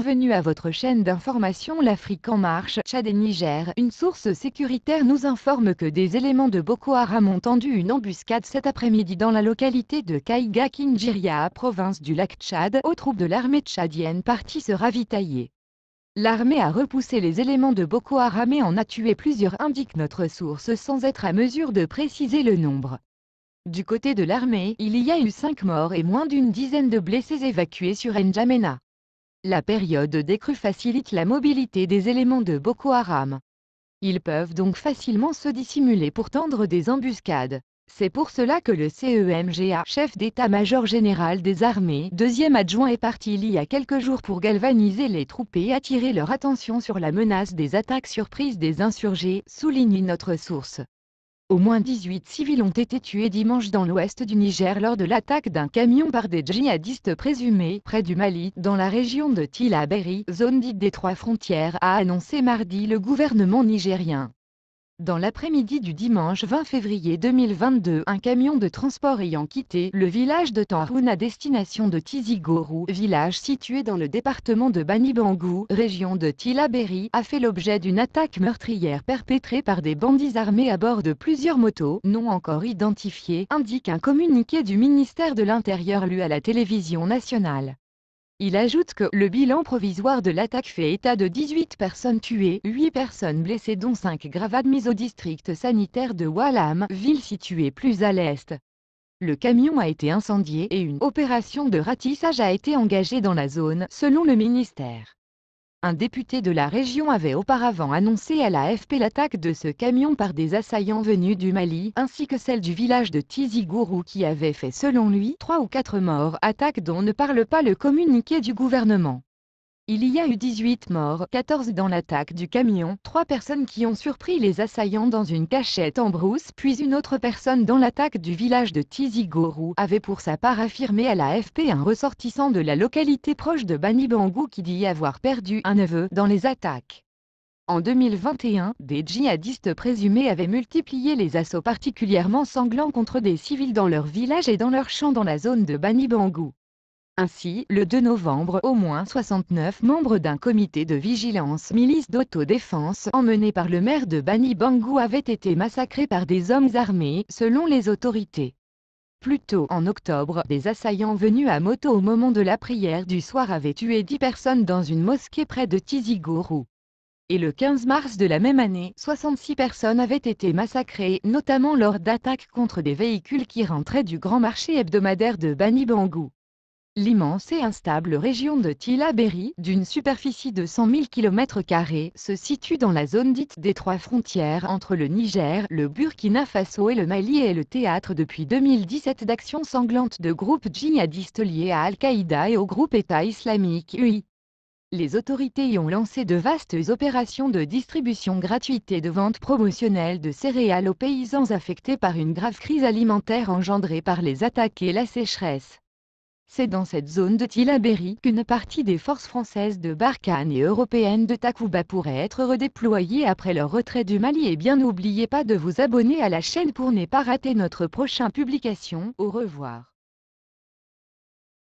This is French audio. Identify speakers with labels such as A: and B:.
A: bienvenue à votre chaîne d'information L'Afrique en marche, Tchad et Niger. Une source sécuritaire nous informe que des éléments de Boko Haram ont tendu une embuscade cet après-midi dans la localité de Kaiga Kinjiria, province du lac Tchad, aux troupes de l'armée tchadienne parties se ravitailler. L'armée a repoussé les éléments de Boko Haram et en a tué plusieurs, indique notre source sans être à mesure de préciser le nombre. Du côté de l'armée, il y a eu 5 morts et moins d'une dizaine de blessés évacués sur N'Djamena. La période des crues facilite la mobilité des éléments de Boko Haram. Ils peuvent donc facilement se dissimuler pour tendre des embuscades. C'est pour cela que le CEMGA, chef d'état-major général des armées, deuxième adjoint, est parti il y a quelques jours pour galvaniser les troupes et attirer leur attention sur la menace des attaques surprises des insurgés, souligne notre source. Au moins 18 civils ont été tués dimanche dans l'ouest du Niger lors de l'attaque d'un camion par des djihadistes présumés, près du Mali, dans la région de Tillabéri, zone dite des trois frontières, a annoncé mardi le gouvernement nigérien. Dans l'après-midi du dimanche 20 février 2022, un camion de transport ayant quitté le village de Tanroun à destination de Tizigorou, village situé dans le département de Bani Bangou, région de Tillabéri, a fait l'objet d'une attaque meurtrière perpétrée par des bandits armés à bord de plusieurs motos, non encore identifiées, indique un communiqué du ministère de l'Intérieur lu à la télévision nationale. Il ajoute que le bilan provisoire de l'attaque fait état de 18 personnes tuées, 8 personnes blessées dont 5 graves, admises au district sanitaire de Walam, ville située plus à l'est. Le camion a été incendié et une opération de ratissage a été engagée dans la zone, selon le ministère. Un député de la région avait auparavant annoncé à l'AFP l'attaque de ce camion par des assaillants venus du Mali, ainsi que celle du village de Tizigorou qui avait fait selon lui 3 ou 4 morts, attaque dont ne parle pas le communiqué du gouvernement. Il y a eu 18 morts, 14 dans l'attaque du camion, 3 personnes qui ont surpris les assaillants dans une cachette en brousse, puis une autre personne dans l'attaque du village de Tizigorou, avait pour sa part affirmé à l'AFP un ressortissant de la localité proche de Bani Bangou qui dit y avoir perdu un neveu dans les attaques. En 2021, des djihadistes présumés avaient multiplié les assauts particulièrement sanglants contre des civils dans leur village et dans leurs champs dans la zone de Bani Bangou. Ainsi, le 2 novembre, au moins 69 membres d'un comité de vigilance milice d'autodéfense emmené par le maire de Bani Bangou avaient été massacrés par des hommes armés, selon les autorités. Plus tôt en octobre, des assaillants venus à moto au moment de la prière du soir avaient tué 10 personnes dans une mosquée près de Tizigorou. Et le 15 mars de la même année, 66 personnes avaient été massacrées, notamment lors d'attaques contre des véhicules qui rentraient du grand marché hebdomadaire de Bani Bangou. L'immense et instable région de Tillabéri, d'une superficie de 100 000 km², se situe dans la zone dite des trois frontières entre le Niger, le Burkina Faso et le Mali et est le théâtre depuis 2017 d'actions sanglantes de groupes djihadistes liés à Al-Qaïda et au groupe État islamique UI. Les autorités y ont lancé de vastes opérations de distribution gratuite et de vente promotionnelle de céréales aux paysans affectés par une grave crise alimentaire engendrée par les attaques et la sécheresse. C'est dans cette zone de Tillabéri qu'une partie des forces françaises de Barkhane et européennes de Takuba pourrait être redéployée après leur retrait du Mali. Et bien, n'oubliez pas de vous abonner à la chaîne pour ne pas rater notre prochaine publication. Au revoir.